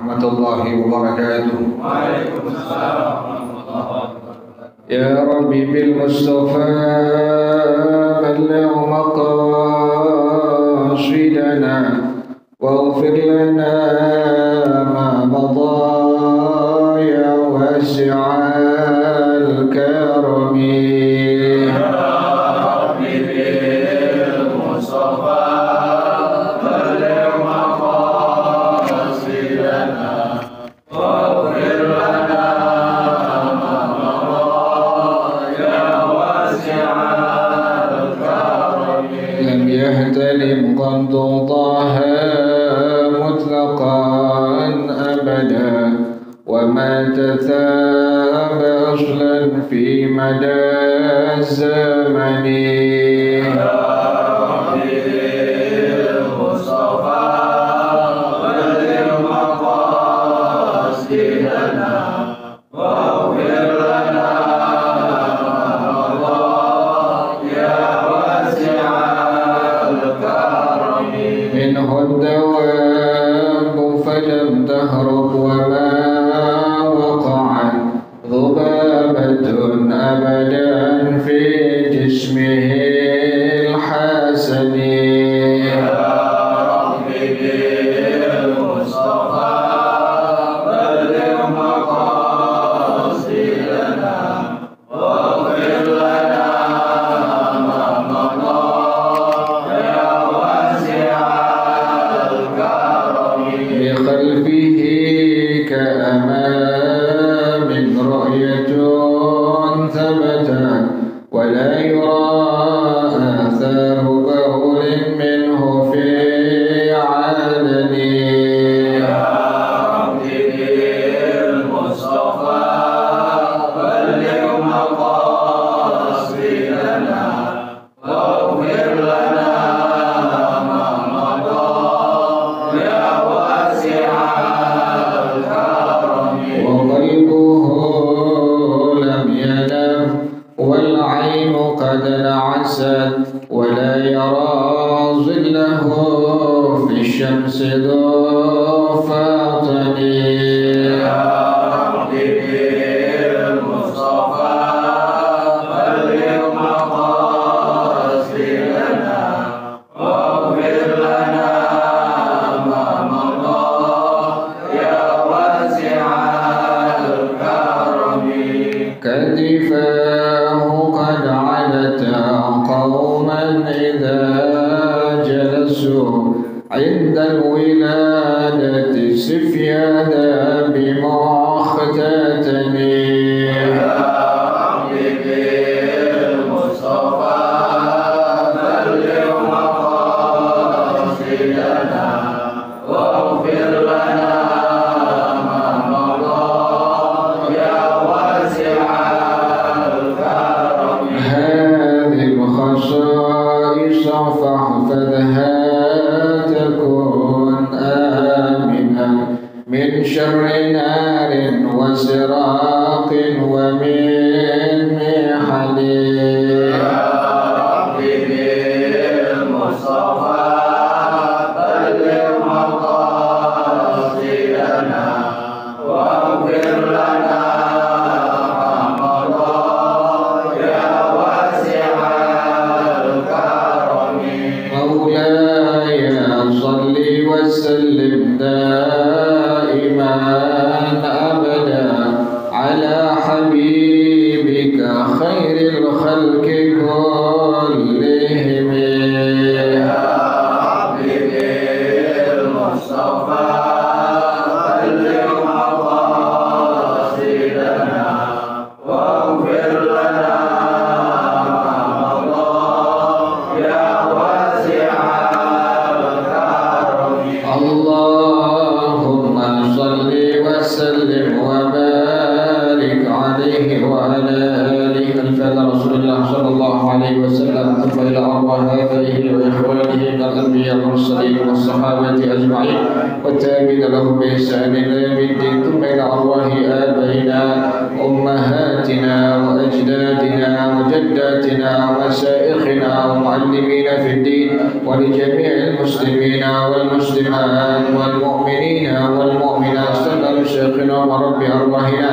warahmatullahi wabarakatuh. Waalaikumsalam warahmatullahi wabarakatuh. Ya Rabbi bil Mustafa balligh maqasidana waghfir lana ma madha ya wasi'al karami. قد طه مطلقا أبدا وما تثاب أصلا في مدى الزمن. الدواب فلم تهرب وما وقعت ذبابة أبدا في جسمه الحسن. ولا يرى آثار بول منه في علن. يا ربي بالمصطفى بلغ مقاصدنا واغفر لنا ما مضى يا واسع الكرم. وقلبه لم ينم والعين قد انعست ولا يرى ظله في الشمس ذو فاطن. يا ربي بالمصطفى بلغ مقاصدنا واغفر لنا ما مضى يا واسع الكرم. كتفاه قد علتا قوما إذا جلسوا عند الولادة سفيانا بمختتن. يا ربي بالمصطفى بلغ مقاصدنا واغفر لنا ما مضى يا واسع الكرم. هذه الخصائص فاحفظها تكن آمنا من شر نار وسراق ومن محن. يا ربي بالمصطفى بلغ مقاصدنا واغفر لنا ما مضى يا واسع الكرم. مولاي صل وسلم دائما أبدا على حبيبك خير الخلق كلهم. يا ربي بالمصطفى بلغ مقاصدنا واغفر لنا ما مضى يا واسع الكرم. اللهم صل وسلم وبارك عليه وعلى آله الفضل رسول الله صلى الله عليه وسلم. ثم إلى أرواح آبائه وإخوانه من الأنبياء والمرسلين والصحابة أجمعين والتابعين لهم بإحسان إلى يوم الدين. ثم إلى أرواح آبائنا أمهاتنا وأجدادنا وجداتنا ومشايخنا ومعلمين في الدين ولجميع المسلمين والمسلمات والمؤمنين والمؤمنات مرب أرواحنا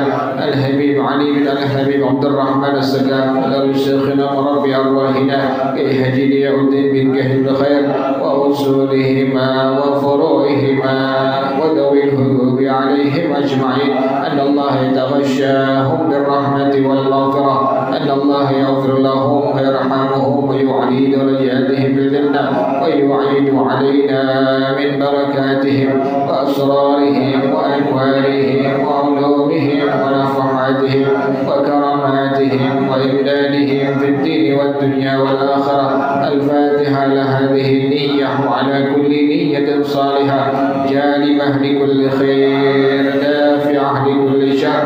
الحبيب علي بن الحبيب عبد الرحمن السقاف على شيخنا مرب أرواحنا هجي الدين بن كهل الخير وأصولهما وفروعهما وذوي الحقوق عليهم أجمعين أن الله يتغشاهم بالرحمة والمغفرة أن الله يغفر لهم ويرحمهم ويعلي درجاتهم بالجنة ويعيد علينا من بركاتهم وأسرارهم وأنوارهم وعلومهم ونفحاتهم وكراماتهم وإمدادهم في الدين والدنيا والآخرة. الفاتحة لهذه النية وعلى كل نية صالحة جالبة لكل خير دافعة لكل شر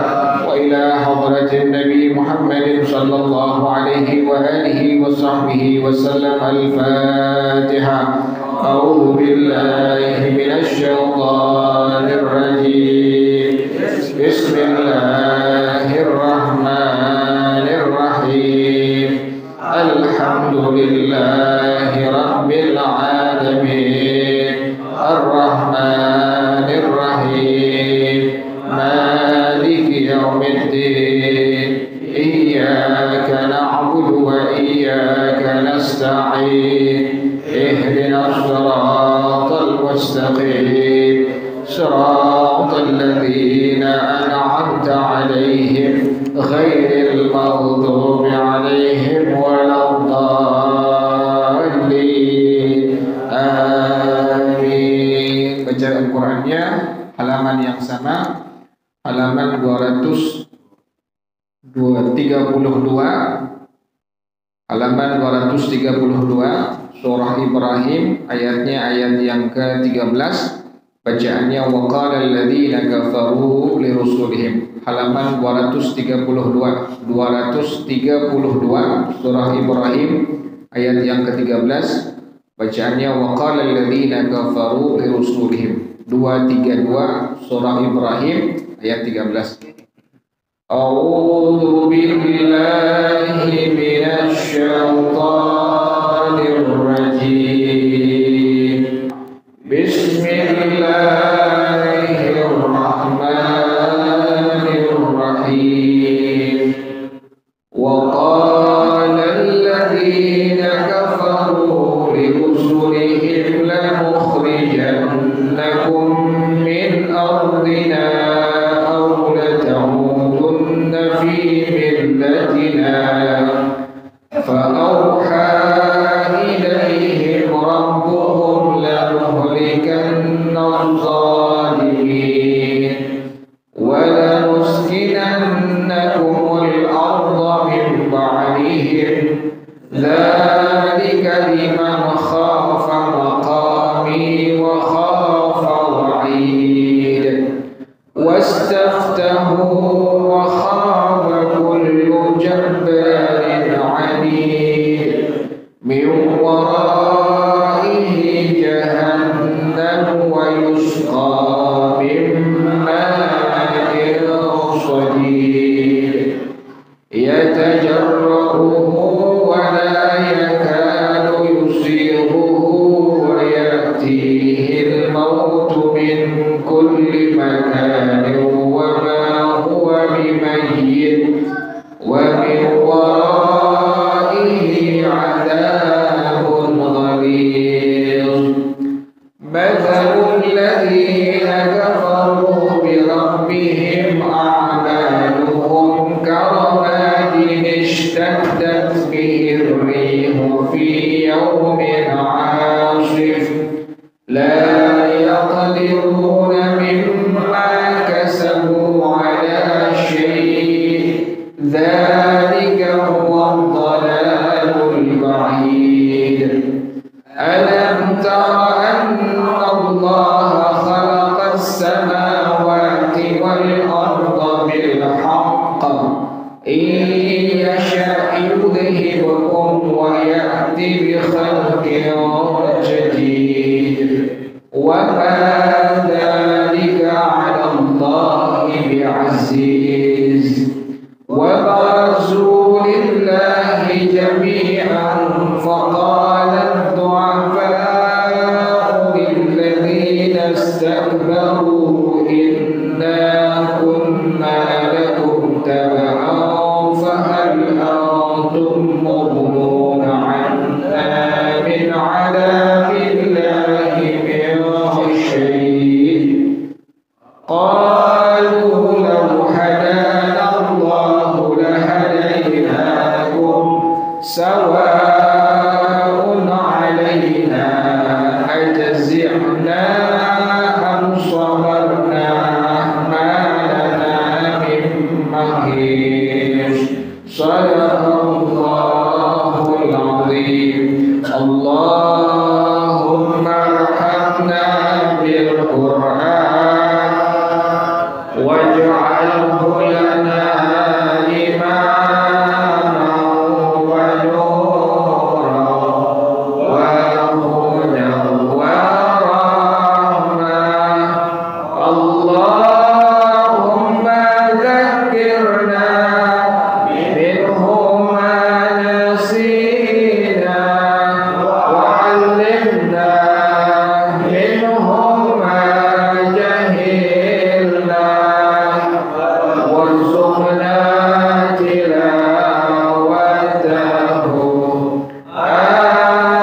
وإلى حضرة النبي محمد صلى الله عليه وآله وصحبه وسلم. الفاتحة. أعوذ بالله من الشيطان الرجيم. بسم الله الرحمن الرحيم. الحمد لله رب العالمين الرحمن الرحيم مالك يوم الدين إياك نعبد وإياك نستعين اهدنا الصراط المستقيم صراط الذين أنعمت عليهم غير المغضوب عليهم ولا الضالين. Amin. Bacaan Qur'annya halaman yang sama, halaman 232, halaman 232 surah Ibrahim, ayatnya ayat yang ke-13. Bacaannya waqala alladziina kafaru li rusulihim, halaman 232 surah Ibrahim ayat yang ke-13. Bacaannya waqala alladziina kafaru li rusulihim, 232 surah Ibrahim ayat 13. A'udzu billahi minasy syaithanir rajim. Bismillahirrahmanirrahim. Wa qala alladziina kafaru li rusulihim lanukhrijannakum min ardina aw lata'udunna fi millatina فأوحى إليهم ربهم لنهلكن الظالمين ولنسكننكم الأرض من بعدهم ذلك لمن خاف مقامي وخاف وعيد واستفتحوا وخاب كل جبار عنيد من ورائه جهنم ويسقى من ماء صديد يتجرعه ولا يكاد يسيغه ويأتيه الموت من كل مكان وما هو بميت ومن ورائه عذاب غليظ. مثل الذين كفروا بربهم أعمالهم كرماد اشتدت به الريح في يوم عاصف لا يقدرون مما كسبوا على شيء ذلك هو الضلال البعيد. ألم تر أن الله خلق السماوات والأرض بالحق إن يشأ يذهبكم ويأتي بخلق جديد وما ذلك على الله بعزيز. وبرزوا لله جميعا فقال الضعفاء للذين استكبروا إنا كنا قالوا لو هدانا الله لهديناكم سواء علينا أجزعنا أم صبرنا ما لنا من محيص صدق الله العظيم اللهم ارحمنا بالقرآن واجعله لنا إماما ونورا وهدى ورحمة اللهم ذكرنا منه ما نسينا وعلمنا منه ما جهلنا وارزقنا تلاوته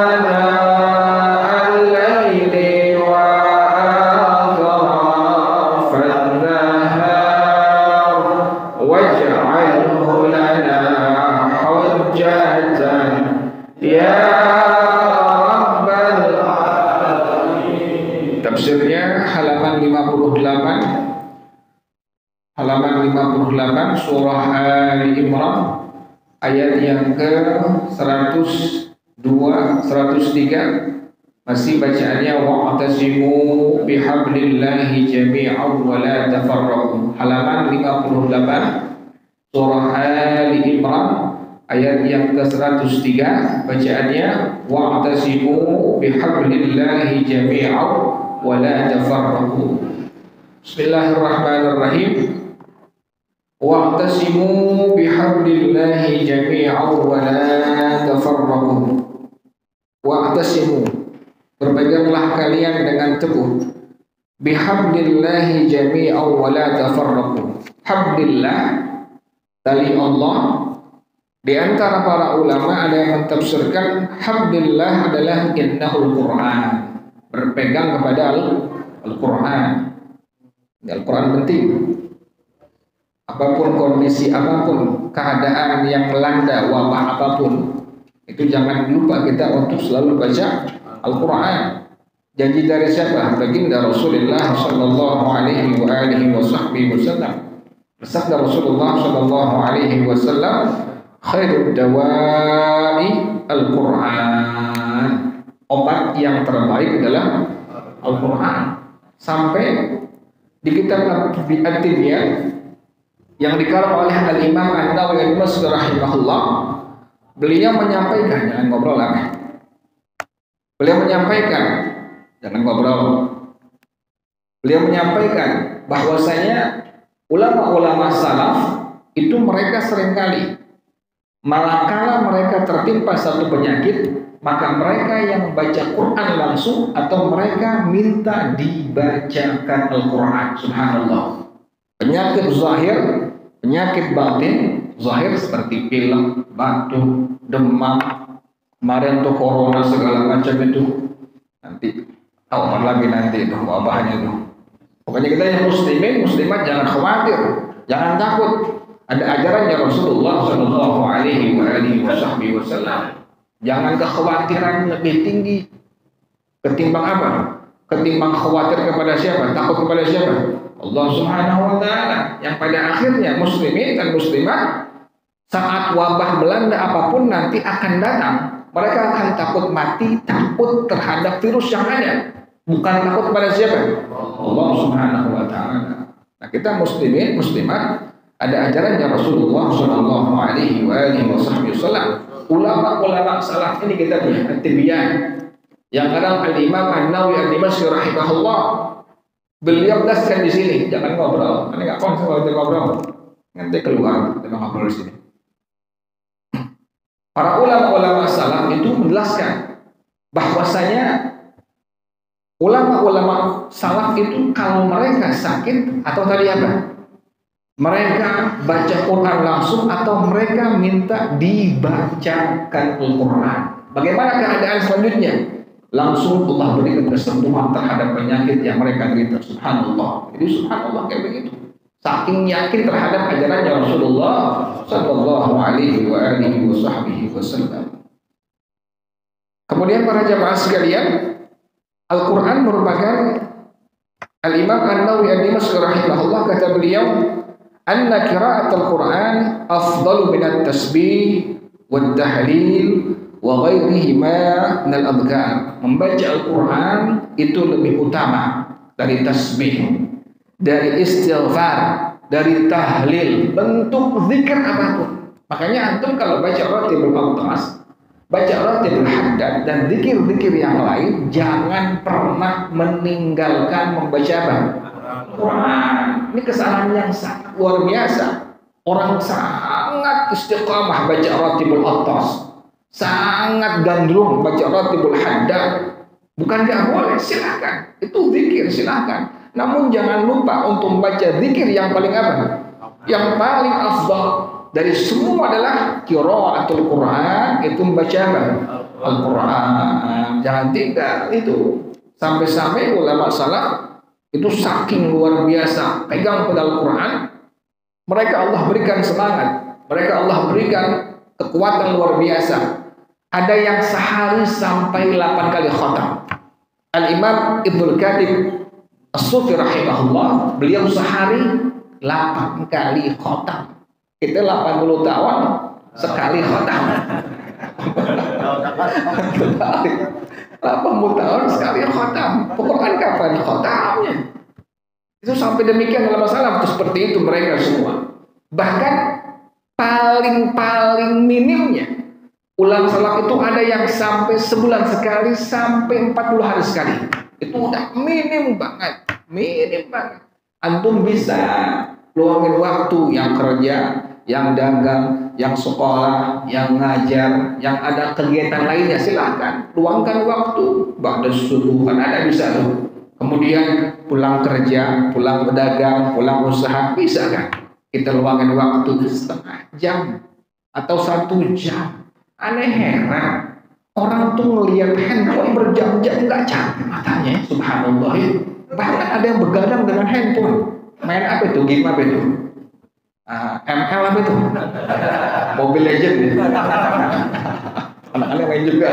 آناء الليل وأطراف النهار واجعله لنا حجة يا رب العالمين. Tafsirnya halaman 58 surah Ali Imran ayat yang ke 102 103 masih bacaannya wa'tasimu bihablillahi jami'an wa la tafarraqu. Halaman 58 surah Ali Imran ayat yang ke 103 bacaannya wa'tasimu bihablillahi jami'an wa la tafarraqu. Bismillahirrahmanirrahim. Wa'tasimu bihablillahi jami'an wa la tafarraqu. Wa'tasimu, berpeganglah kalian dengan teguh, bihablillahi jami'an wa la tafarraqu. Hablillah, tali Allah. Di antara para ulama ada yang mentafsirkan hablillah adalah innahul Qur'an, berpegang kepada Al-Qur'an. Al-Qur'an penting. Apapun kondisi, apapun keadaan yang melanda, wabah apapun, itu jangan lupa kita untuk selalu baca Al-Quran. Janji dari siapa? Baginda Rasulullah Sallallahu Alaihi Wasallam. Bersabda Rasulullah Sallallahu Alaihi Wasallam, khairud dawai Al-Quran. Obat yang terbaik adalah Al-Quran. Sampai di kitab At-Tibyaan yang dikarang oleh Al-Imam An-Nawawi rahimahullah, beliau menyampaikan, jangan ngobrol lah. Beliau menyampaikan, jangan ngobrol. Beliau menyampaikan bahwasanya ulama-ulama salaf itu mereka seringkali malakala mereka tertimpa satu penyakit, maka mereka yang membaca Quran langsung atau mereka minta dibacakan Al-Quran. Subhanallah. Penyakit zahir, penyakit batin, zahir seperti pilek, batuk, demam, kemarin tuh corona segala macam itu, nanti tahu apa lagi nanti itu wabahnya itu. Pokoknya kita yang muslimin, muslimat jangan khawatir, jangan takut. Ada ajarannya Rasulullah Shallallahu Alaihi Wasallam. Jangan kekhawatiran lebih tinggi ketimbang apa? Ketimbang khawatir kepada siapa? Takut kepada siapa? Allah Subhanahu wa Ta'ala, yang pada akhirnya muslimin dan muslimat saat wabah melanda apapun nanti akan datang, mereka akan takut mati, takut terhadap virus yang ada, bukan takut kepada siapa? Allah Subhanahu wa Ta'ala. Nah, kita muslimin muslimat ada ajarannya Rasulullah Shallallahu Alaihi Wasallam. Ulama-ulama salaf ini kita punya At-Tibyaan yang kadang Al-Imam An-Nawawi Ad-Dimashqi rahimahullah, beliau tegaskan di sini, jangan ngobrol. Ini nggak konsen kalau ngobrol, nanti keluar kita ngobrol di sini. Para ulama-ulama salaf itu menjelaskan bahwasanya ulama-ulama salaf itu kalau mereka sakit atau tadi apa? Mereka baca Quran langsung atau mereka minta dibacakan Al-Quran. Bagaimana keadaan selanjutnya? langsung Allah berikan kesembuhan terhadap penyakit yang mereka derita. Subhanallah. Jadi subhanallah kayak begitu. Saking yakin terhadap ajarannya Rasulullah sallallahu alaihi wasallam. Kemudian para jamaah sekalian, Al-Quran merupakan Al-Imam An-Nawawi Ad-Dimashqi rahimahullah kata beliau, anna qira'at Al-Quran afdalu min at-tasbih wad-tahlil wa ghairihima min al-adhkar. Membaca Al-Quran itu lebih utama dari tasbih, dari istighfar, dari tahlil, bentuk zikir apapun. Makanya antum kalau baca Ratibul Awtas, baca Ratibul Haddad dan zikir-zikir yang lain, jangan pernah meninggalkan membaca Al-Quran. Ini kesalahan yang sangat luar biasa. Orang sangat istiqamah baca Ratibul Awtas, sangat gandrung baca Ratibul Haddad. Bukan nggak boleh, silakan. Itu zikir, silakan. Namun jangan lupa untuk membaca zikir yang paling apa? Yang paling afdal dari semua adalah qiraatul Quran, itu membaca Al-Quran. Jangan tinggal itu. Sampai-sampai ulama salaf itu saking luar biasa pegang pada Al-Quran, mereka Allah berikan semangat, mereka Allah berikan kekuatan luar biasa. Ada yang sehari sampai 8 kali khatam. Al-Imam Ibnul Qayyim As-Sufi rahimahullah, beliau sehari 8 kali khatam. Kita 80 tahun sekali khatam. 80 tahun sekali khatam. Quran kapan khatamnya? Itu sampai demikian dalam masalah itu seperti itu mereka semua. Bahkan paling minimnya ulama salaf itu ada yang sampai sebulan sekali, sampai 40 hari sekali. Itu udah minim banget. Antum bisa luangin waktu yang kerja, yang dagang, yang sekolah, yang ngajar, yang ada kegiatan lainnya, silahkan luangkan waktu. Ba'da subuh kan ada bisa tuh. Kemudian pulang kerja, pulang berdagang, pulang usaha, bisa kan? Kita luangin waktu setengah jam atau 1 jam. Aneh heran, orang tuh ngelihat handphone berjam-jam nggak capek matanya, subhanallah. Bahkan ada yang begadang dengan handphone. Main apa itu? Game apa itu? ML apa itu? Mobile Legend ya? Anak-anak main juga.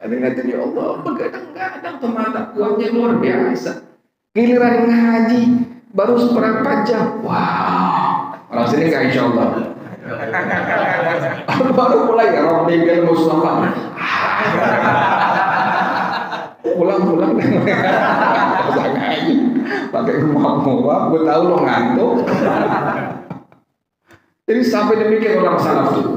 Kadang-kadang ya Allah, begadang-gadang tuh mata kuatnya luar biasa. Giliran ngaji baru seberapa jam. Wow. Orang sini nggak insya Allah. Baru mulai ya orang mimpi Mustafa. Pulang ngaji pakai rumah gue tahu lo ngantuk. Jadi sampai demikian orang salaf tuh,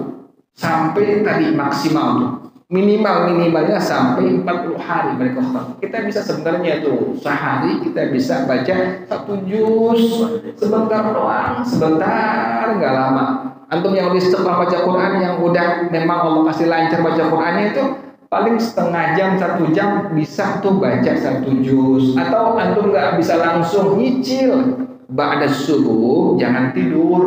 sampai tadi maksimal tuh minimalnya sampai 40 hari mereka khatam. Kita bisa sebenarnya tuh sehari kita bisa baca 1 juz sebentar doang, sebentar nggak lama. Antum yang istiqomah baca Quran, yang udah memang Allah kasih lancar baca Qurannya itu paling setengah jam, 1 jam bisa tuh baca 1 juz. Atau antum nggak bisa langsung nyicil, ba'da subuh jangan tidur.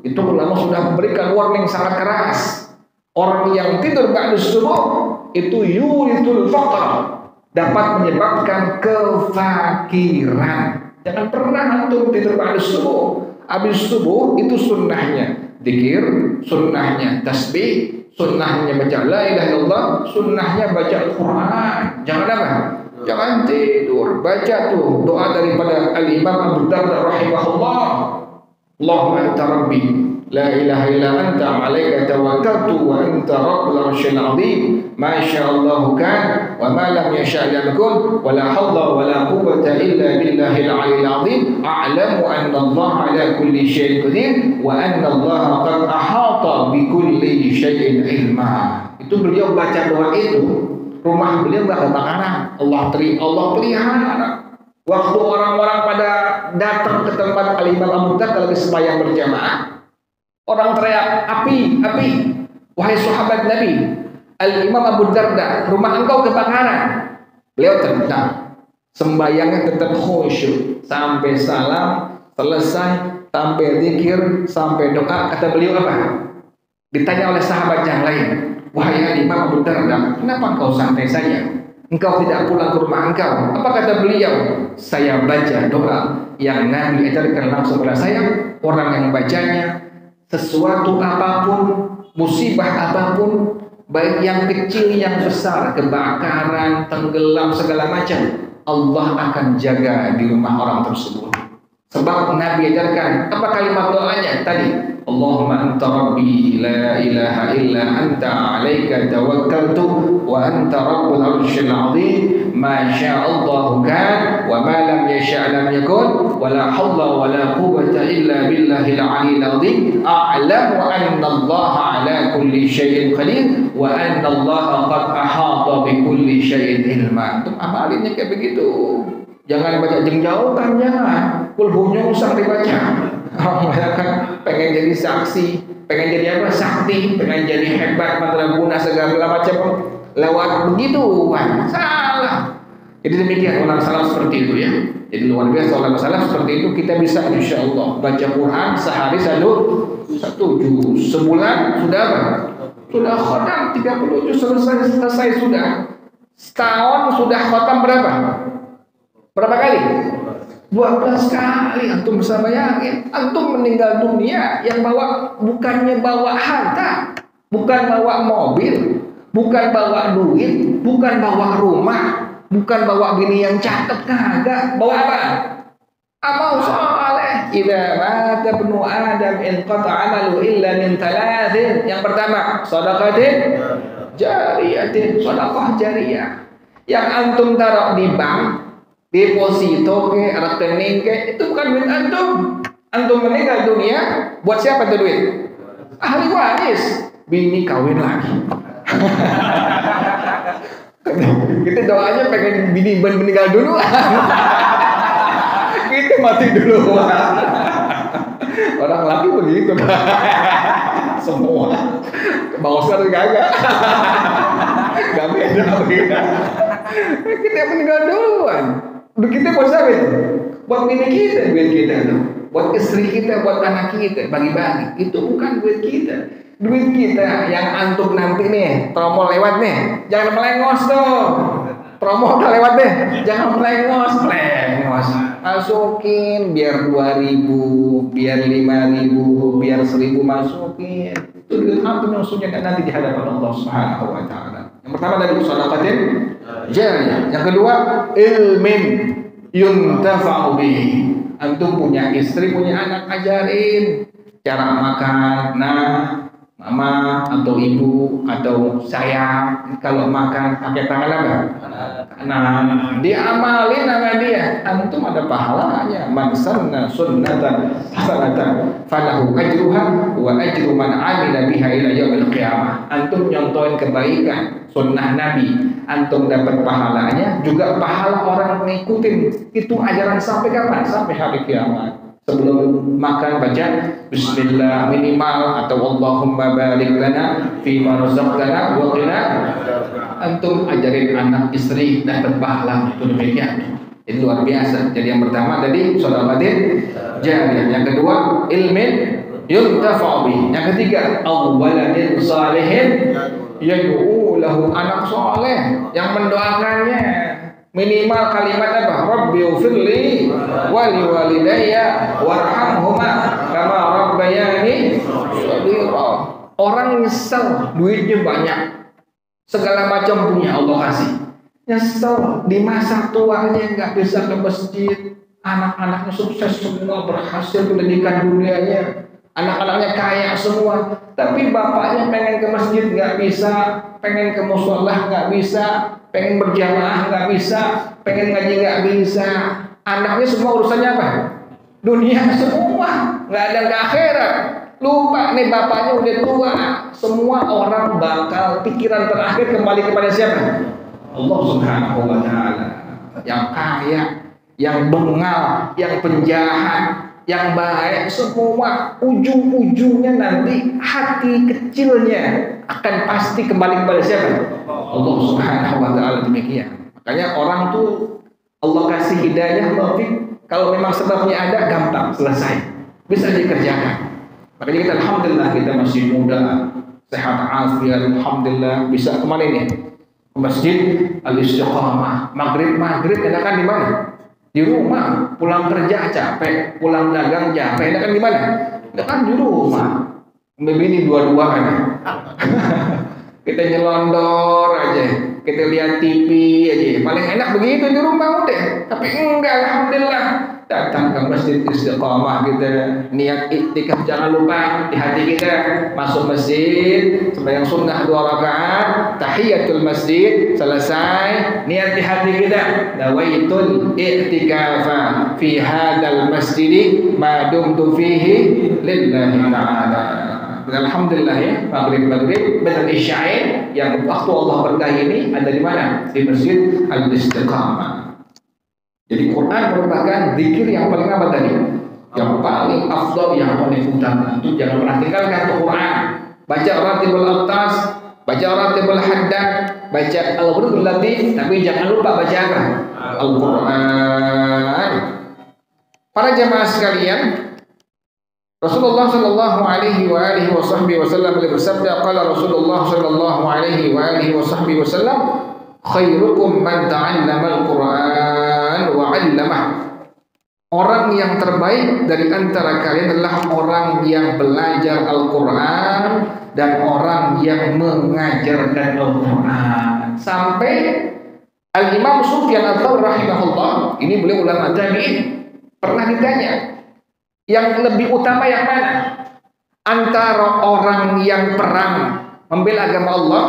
Itu ulama sudah memberikan warning sangat keras. Orang yang tidur ba'da subuh itu yuritul faqr, dapat menyebabkan kefakiran. Jangan pernah antum tidur ba'da subuh. Habis subuh itu sunnahnya zikir, sunnahnya tasbih, sunnahnya baca la ilaha illallah, sunnahnya baca Al-Quran. Jangan apa? Jangan tidur. Baca tuh doa daripada Al-Imam Abu Darda rahimahullah. Allahumma anta rabbi la ilaha illa anta alaika tawakkaltu wa anta rabbul arsyil azim. Ma sya'allahu kan wa ma lam yasha' lam yakun wa la hawla wa la quwwata illa billahil aliyyil azim. A'lamu anna Allah ala kulli syai'in qadir wa anna Allah qad ahata bi kulli syai'in ilma. Itu beliau baca doa itu, rumah beliau enggak kebakaran. Allah pelihara. Waktu orang-orang pada datang ke tempat Al-Imam Abu Darda lagi sembahyang berjamaah, orang teriak, api. Wahai sahabat Nabi, Al-Imam Abu Darda, rumah engkau kebakaran. Beliau tenang, sembahyangnya tetap khusyuk sampai salam selesai, sampai zikir, sampai doa. Kata beliau apa? Ditanya oleh sahabat yang lain, wahai Imam Abu Darda, kenapa engkau santai saja? Engkau tidak pulang ke rumah engkau. Apa kata beliau? Saya baca doa yang Nabi ajarkan langsung kepada saya. Orang yang bacanya, sesuatu apapun, musibah apapun, baik yang kecil yang besar, kebakaran, tenggelam, segala macam, Allah akan jaga di rumah orang tersebut. Sebab Nabi ajarkan, apa kalimat doanya tadi? Allahumma anta rabbi la ilaha illa anta alaika tawakkaltu wa anta rabbul arsyil azim ma sya'allahu kan wa ma lam yasha' lam yakun wa la hawla wa la quwwata illa billahil aliyyil azim a'lamu anna allaha ala kulli syai'in qadir wa anna allaha qad ahata bi kulli syai'in ilma. Untuk amalinnya kayak begitu. Jangan baca jengjaukan, jangan. Kulhunya usah dibaca. Orang pengen jadi saksi, pengen jadi apa? Sakti, pengen jadi hebat, mandraguna segala macam lewat begituan. Salah. Jadi demikian orang salah seperti itu ya. Jadi luar biasa orang salah seperti itu kita bisa insya Allah baca Quran sehari satu juz. Sebulan sudah apa? Sudah khatam 30 juz selesai sudah. Setahun sudah khatam berapa? Berapa kali? 12 kali. Antum bisa bayangin, antum meninggal dunia yang bawa bukannya bawa harta, bukan bawa mobil, bukan bawa duit, bukan bawa rumah, bukan bawa bini yang cakep, kagak. Bawa apa? Amal saleh. Idza mata ibnu Adam inqata 'amalu illa min thalathin. Yang pertama, shadaqatin jariyatin, sedekah jariyah. Yang antum taruh di bank, deposito ke, rekening ke, itu bukan duit antum. Antum meninggal dunia, buat siapa itu duit? Ahli waris. Bini kawin lagi. Kita doanya pengen bini meninggal duluan. Kita mati duluan. Orang laki begitu. Semua. Bang Oscar kagak. Gak beda. Kita meninggal duluan. Duit kita buat siapa itu? Buat bini kita, duit kita itu. Buat istri kita, buat anak kita, bagi-bagi. Itu bukan duit kita. Duit kita yang antum nanti nih, promo lewat nih, jangan melengos tuh. Promo udah lewat deh, jangan melengos. Masukin biar 2.000, biar 5.000, biar 1.000 masukin. Itu duit antum yang sunnah nanti di hadapan Allah Subhanahu wa taala. Yang pertama dari shadaqatin jariyah. Yang kedua, ilmin yuntafa'u bihi. Antum punya istri, punya anak, ajarin cara makan. Nah, mama atau ibu atau saya kalau makan pakai tangan apa? Nah, diamalin sama dia. Antum ada pahalanya. Man sanna sunnatan hasanatan falahu ajruha wa ajru man 'amila biha ila yaumil qiyamah. Antum nyontohin kebaikan sunnah Nabi, antum dapat pahalanya, juga pahala orang ngikutin itu ajaran sampai kapan? Sampai hari kiamat. Sebelum makan baca bismillah minimal atau Allahumma barik lana fima razaqtana wa qina. Antum ajarin anak istri dapat pahala itu demikian. Itu luar biasa. Jadi yang pertama tadi shadaqatin jariyah, yang kedua ilmin yuntafa'u bihi, yang ketiga awwaladin salihin yad'u lahu, anak soleh yang mendoakannya. Minimal kalimat apa? Rabbighfirli wa liwalidayya warhamhuma kama rabbayani shaghira. Orang nyesel duitnya banyak, segala macam punya Allah kasih, nyesel di masa tuanya nggak bisa ke masjid, anak-anaknya sukses semua, berhasil pendidikan dunianya, anak-anaknya kaya semua, tapi bapaknya pengen ke masjid nggak bisa, pengen ke musholah nggak bisa, pengen berjamaah nggak bisa, pengen ngaji nggak bisa. Anaknya semua urusannya apa? Dunia semua, nggak ada ke akhirat. Lupa nih bapaknya udah tua. Semua orang bakal pikiran terakhir kembali kepada siapa? Allah Subhanahu wa taala. Yang kaya, yang bengal, yang penjahat, yang baik, semua ujung-ujungnya nanti hati kecilnya akan pasti kembali kepada siapa? Allah Subhanahu wa taala. Demikian. Makanya orang tuh Allah kasih hidayah, taufik, kalau memang sebabnya ada gampang selesai, bisa dikerjakan. Makanya kita alhamdulillah kita masih muda, sehat afiat, alhamdulillah. Bisa kemana ini? Ke Masjid Al-Istiqamah. Maghrib enakan di mana? Di rumah. Pulang kerja capek, pulang dagang capek, enakan di mana? Enakan di rumah. Ini dua-duaan. Kita nyelondor aja, kita lihat TV aja. Paling enak begitu di rumah udah. Tapi enggak, alhamdulillah. Datang ke Masjid Istiqamah kita niat iktikaf, jangan lupa di hati kita. Masuk masjid sembahyang sunnah 2 rakaat, tahiyatul masjid selesai, niat di hati kita, nawaitul i'tikafa fi hadzal masjid ma dumtu fihi lillahi ta'ala. Alhamdulillah ya, maghrib benar isya'i yang waktu Allah berkah ini ada di mana? Di Masjid Al-Istiqamah. Jadi Quran merupakan zikir yang paling apa tadi? Yang paling afdal, yang paling utama. Itu jangan pernah tinggalkan Quran. Baca Ratibul Atas, baca Ratibul Haddad, baca Al-Qur'anul Latif, tapi jangan lupa baca apa? Al-Quran. Para jamaah sekalian, Rasulullah sallallahu alaihi wa alihi wasallam bersabda, qala Rasulullah sallallahu alaihi wa alihi wasallam, khairukum man ta'allama al-Qur'an wa 'allamah. Orang yang terbaik dari antara kalian adalah orang yang belajar Al-Qur'an dan orang yang mengajarkan Al-Qur'an. Sampai Al-Imam Sufyan Ats-Tsauri rahimahullah, ini beliau ulama tabi'in, pernah ditanya, yang lebih utama yang mana? Antara orang yang perang membela agama Allah,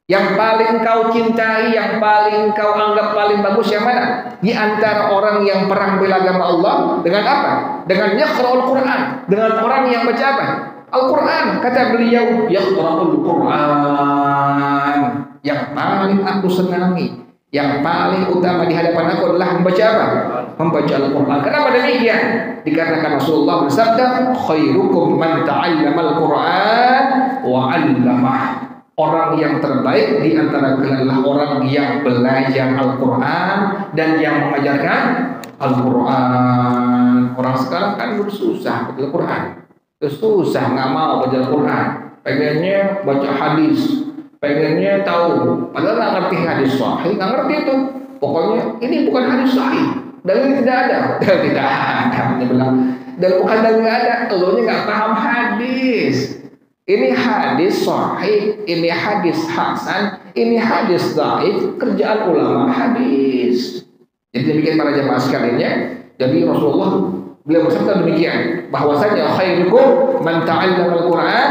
yang paling kau cintai, yang paling kau anggap paling bagus yang mana? Di antara orang yang perang bela agama Allah dengan apa? Dengan yaqra'ul Quran, dengan orang yang baca apa? Al-Quran. Kata beliau, yaqra'ul Quran. Yang paling aku senangi, yang paling utama di hadapan aku adalah membaca apa? Membaca Al-Quran. Kenapa demikian? Dikarenakan Rasulullah bersabda, khairukum man ta'allamal Quran wa 'allamah. Orang yang terbaik di antara kalian adalah orang yang belajar Al-Quran dan yang mengajarkan Al-Quran. Orang sekarang kan bersusah baca Al-Quran, susah, nggak mau baca Al-Quran, pengennya baca hadis, pengennya tahu, padahal nggak ngerti hadis sahih, nggak ngerti itu. Pokoknya ini bukan hadis sahih, dalil tidak ada, dalil tidak ada, dia bilang, dan bukan dalil nggak ada, elunya nggak paham hadis. Ini hadis sahih, ini hadis hasan, ini hadis dhaif, kerjaan ulama hadis. Jadi demikian para jemaah sekalian ya. Jadi Rasulullah beliau bersabda demikian, bahwasanya khairukum man ta'allama al-Qur'an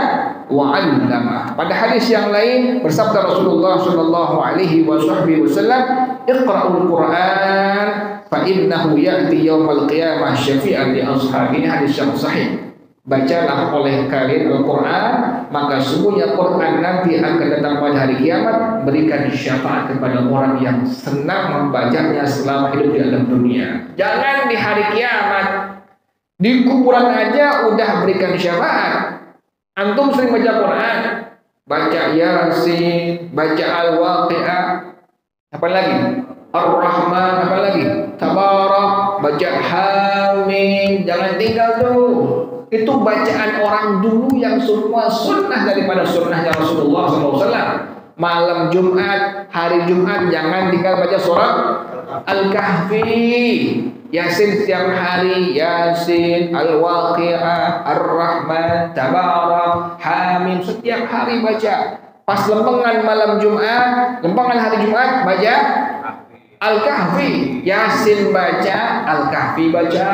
wa 'allama. Pada hadis yang lain bersabda Rasulullah sallallahu alaihi wasallam, iqra'ul Qur'an fa innahu ya'ti yaumal qiyamah syafi'an li ashabihi. Hadis yang sahih. Bacalah oleh kalian Al-Quran, maka sungguhnya Quran nanti akan datang pada hari kiamat, berikan syafaat kepada orang yang senang membacanya selama hidup di alam dunia. Jangan di hari kiamat, di kuburan aja udah berikan syafaat. Antum sering baca Quran, baca Yasin, baca Al-Waqi'ah, apa lagi? Ar-Rahman, apa lagi? Tabarak, baca Hamim, jangan tinggal tuh. Itu bacaan orang dulu yang semua sunnah daripada sunnahnya Rasulullah SAW. Malam Jumat, hari Jumat jangan tinggal baca surat Al-Kahfi, Yasin setiap hari, Yasin, Al-Waqi'ah, Ar-Rahman, Tabarak, Hamim, setiap hari baca. Pas lempengan malam Jumat, lempengan hari Jumat baca Al-Kahfi, Yasin baca, Al-Kahfi baca.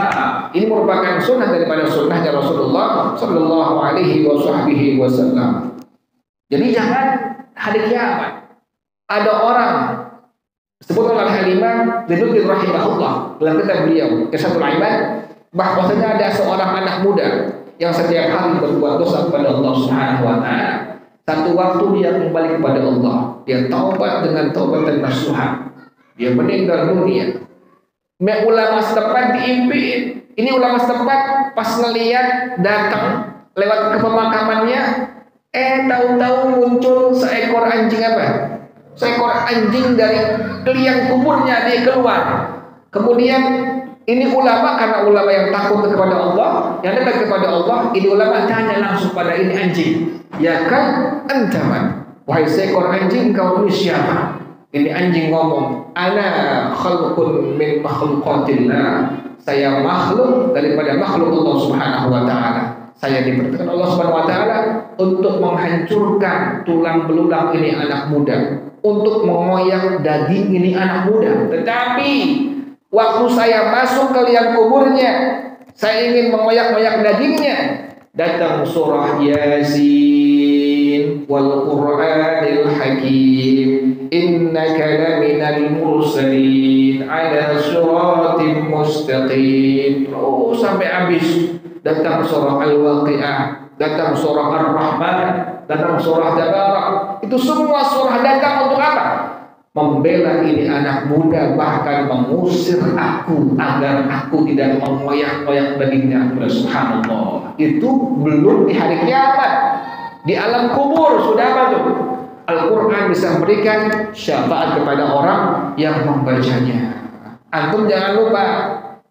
Ini merupakan sunnah daripada sunnahnya Rasulullah Sallallahu Alaihi Wasallam. Jadi jangan hari kiamat ada orang disebut oleh Al-Imam Zainuddin rahimahullah dalam kitab beliau Qisasul Ibad, bahwasanya ada seorang anak muda yang setiap hari berbuat dosa kepada Allah Subhanahu Wa Taala. Satu waktu dia kembali kepada Allah, dia taubat dengan taubat dan nasuha. Dia meninggal dunia. Ulama setempat diimpiin. Ini ulama setempat pas ngelihat datang lewat ke pemakamannya, tahu-tahu muncul seekor anjing apa? Seekor anjing dari liang kuburnya dia keluar. Kemudian Ini ulama karena ulama yang takut kepada Allah, yang dekat kepada Allah. Ini ulama tanya langsung pada ini anjing. Ya kan antaman, wahai seekor anjing, kau ini siapa? Ini anjing ngomong, ana khalqun min makhluqatillah. Saya makhluk daripada makhluk Allah Subhanahu wa taala. Saya diperintahkan Allah Subhanahu wa taala untuk menghancurkan tulang belulang ini anak muda, untuk mengoyak daging ini anak muda. Tetapi waktu saya masuk ke liang kuburnya, saya ingin mengoyak-ngoyak dagingnya. Datang surah Yasin wal Qur'anil Hakim, innaka laminal mursalin ala siratim mustaqim. Oh, sampai habis. Datang surah Al-Waqi'ah, datang surah Ar-Rahman, datang surah Tabarak. Itu semua surah datang untuk apa? Membela ini anak muda, bahkan mengusir aku agar aku tidak mengoyak-ngoyak dagingnya. Subhanallah. Itu belum di hari kiamat. Di alam kubur sudah apa tuh? Al-Quran bisa memberikan syafaat kepada orang yang membacanya. Antum jangan lupa,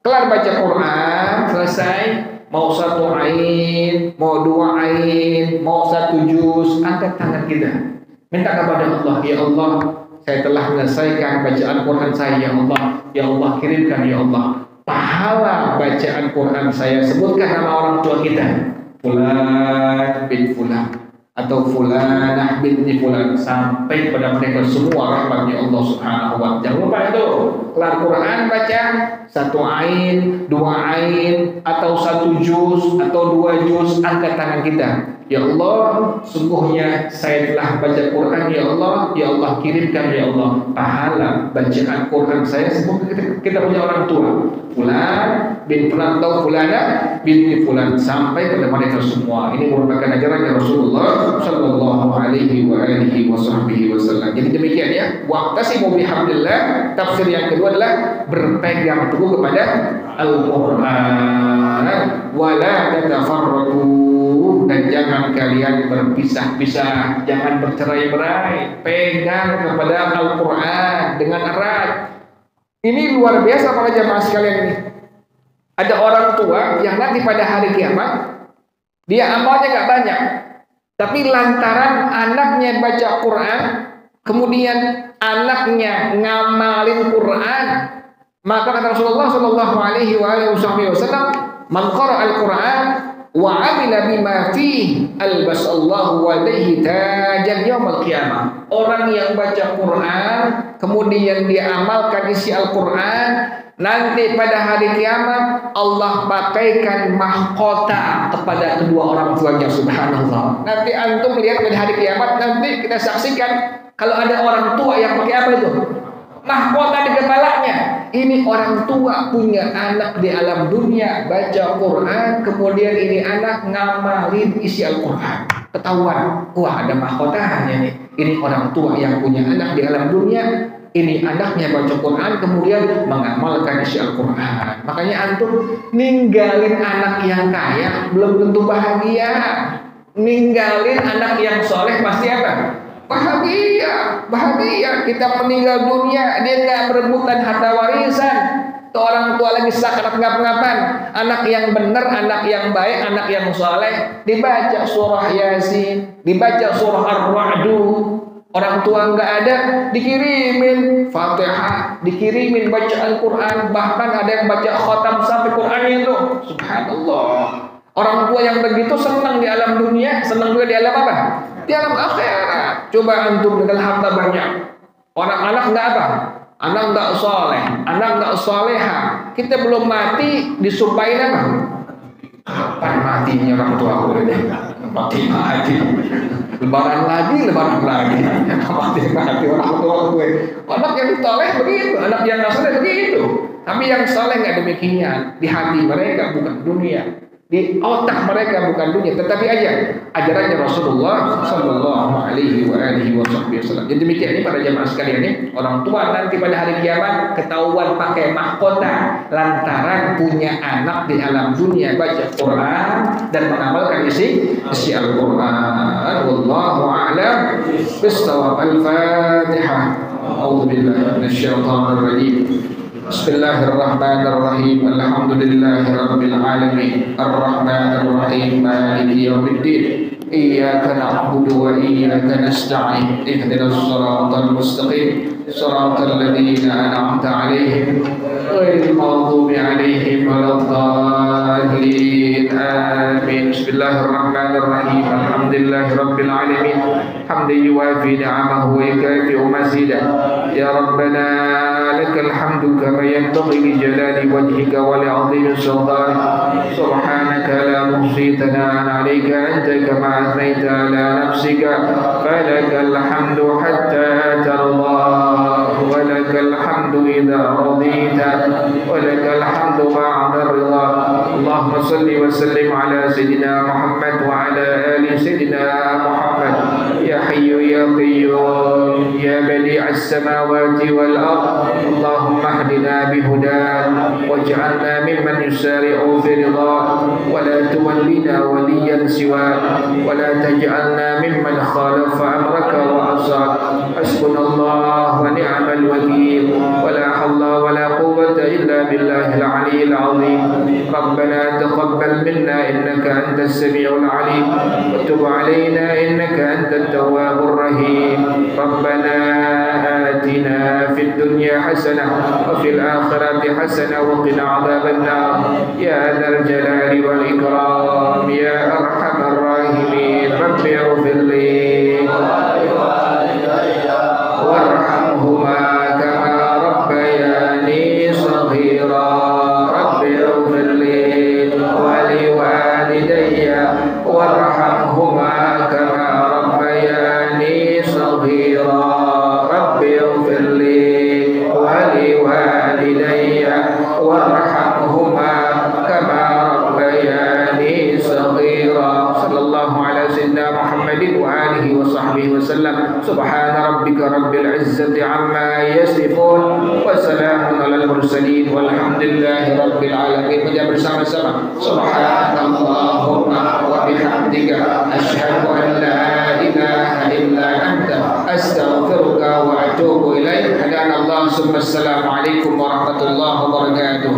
kelar baca Quran, selesai, mau 1 ain, mau 2 ain, mau 1 juz, angkat tangan kita. Minta kepada Allah, ya Allah, saya telah menyelesaikan bacaan Quran saya, ya Allah. Ya Allah, kirimkan ya Allah pahala bacaan Quran saya. Sebutkan nama orang tua kita, Fulan bin Fulan atau Fulanah binti Fulan, sampai pada mereka semua rahmatnya Allah Subhanahu wa ta'ala. Jangan lupa itu, kelar Quran baca 1 ain, 2 ain, atau 1 juz, atau 2 juz, angkat tangan kita. Ya Allah, sungguhnya saya telah baca Quran, ya Allah kirimkan ya Allah pahala bacaan Quran saya. Semoga kita punya orang tua, Fulan bin Fulan atau Fulana binti Fulan, sampai pada mereka semua. Ini merupakan ajaran Rasulullah sallallahu alaihi wa alihi wasallam. Jadi demikian ya. Wa'tasimu bihamdillah. Tafsir yang kedua adalah berpegang teguh kepada Al-Quran. Wala tatafarraqu, dan jangan kalian berpisah-pisah, jangan bercerai-berai, pegang kepada Al-Quran dengan erat. Ini luar biasa para jamaah sekalian ini. Ada orang tua yang nanti pada hari kiamat dia amalnya gak banyak, tapi lantaran anaknya baca Quran, kemudian anaknya ngamalin Quran, maka kata Rasulullah sallallahu alaihi wasallam, man qara'a al-Quran wa 'amila bima fihi albasallahu alaihi tajan yaumil qiyamah. Orang yang baca Quran kemudian dia amalkan isi Al-Quran, nanti pada hari kiamat Allah pakaikan mahkota kepada kedua orang tuanya. Subhanallah. Nanti antum lihat pada hari kiamat, nanti kita saksikan kalau ada orang tua yang pakai apa itu? Mahkota di kepalanya. Ini orang tua punya anak di alam dunia baca Quran, kemudian ini anak ngamalin isi Al-Quran. Ketahuan, wah ada mahkotanya nih. Ini orang tua yang punya anak di alam dunia, ini anaknya baca Quran kemudian mengamalkan isi Al-Quran. Makanya antum ninggalin anak yang kaya belum tentu bahagia. Ninggalin anak yang soleh pasti apa? Bahagia. Kita meninggal dunia, dia nggak berebutan harta warisan. Tuh orang tua lagi sakarat ngap-ngapan. Anak yang benar, anak yang baik, anak yang soleh, dibaca surah Yasin, dibaca surah Ar-Ra'du. Orang tua nggak ada, dikirimin Fatihah, dikirimin bacaan Quran, bahkan ada yang baca khatam sampai Qurannya itu. Subhanallah. Orang tua yang begitu senang di alam dunia, senang juga di alam apa? Di alam akhirat. Coba antum dengan harta banyak, orang anak nggak apa? Anak nggak soleh, anak nggak soleha. Kita belum mati disumpahin apa? Kapan matinya orang tua aku ini? Mati. Lebaran lagi. Mati orang tua gue. Anak yang soleh begitu, anak yang nggak soleh begitu. Tapi yang soleh nggak demikian. Di hati mereka bukan dunia, di otak mereka bukan dunia, tetapi aja ajarannya Rasulullah sallallahu alaihi wasallam. Jadi demikian ini para jamaah sekalian ini, orang tua nanti pada hari kiamat ketahuan pakai mahkota lantaran punya anak di alam dunia baca Quran dan mengamalkan isi Al-Quran. Wallahu a'lam bishawab. Al-Fatihah. A'udzubillahi minasyaitonir rajim. Bismillahirrahmanirrahim. Alhamdulillahirabbil alamin. Arrahmanirrahim. Maliki yaumiddin. Iyyaka na'budu wa iyyaka nasta'in. Ihdinas siratal mustaqim. Siratal ladzina an'amta 'alaihim ghairil maghdubi 'alaihim waladdallin. Amin. Bismillahirrahmanirrahim. Alhamdulillahirabbil alamin. Hamdan yuwafi ni'amahu wa yukafi'u mazidah. Ya Rabbana lakal hamdu kama yanbaghi li jalali wajhika wa li 'azimi sultanik. Subhanaka la nuhsi thana'an 'alaika anta kama athnaita 'ala nafsika. Falakal hamdu hatta tarda. ولك الحمد إذا رضيت ولك الحمد بعد الرضا. اللهم صل وسلم على سيدنا محمد وعلى آل سيدنا محمد. يا حي يا قيوم يا بديع السماوات والأرض. اللهم اهدنا بهداك واجعلنا ممن يسارع في رضاك ولا تولنا وليا سواك ولا تجعلنا ممن خالف أمرك وعصاك. حسبنا الله ونعم الوكيل ولا حول ولا قوة إلا بالله العلي العظيم. ربنا تقبل منا إنك أنت السميع العليم وتب علينا إنك أنت التواب الرحيم. ربنا آتنا في الدنيا حسنة وفي الآخرة حسنة وقنا عذاب النار يا ذا الجلال والإكرام يا أرحم الراحمين. رب اغفر لي وارحمهما كما ربياني صغيرا. رب اغفر لي ولوالدي وارحمهما كما ربياني صغيرا. رب اغفر لي ولوالدي وارحمهما كما ربياني صغيرا. صلى الله على سيدنا محمد وآله وصحبه وسلم. سبحان ربك رب العزة عما يصفون وسلام على المرسلين والحمد لله رب العالمين. Menjawab bersama-sama. Subhanallahumma wa bihamdika asyhadu an la ilaha illa anta astaghfiruka wa atubu ilaik. Hadanallahu summa assalamu alaikum warahmatullahi wabarakatuh.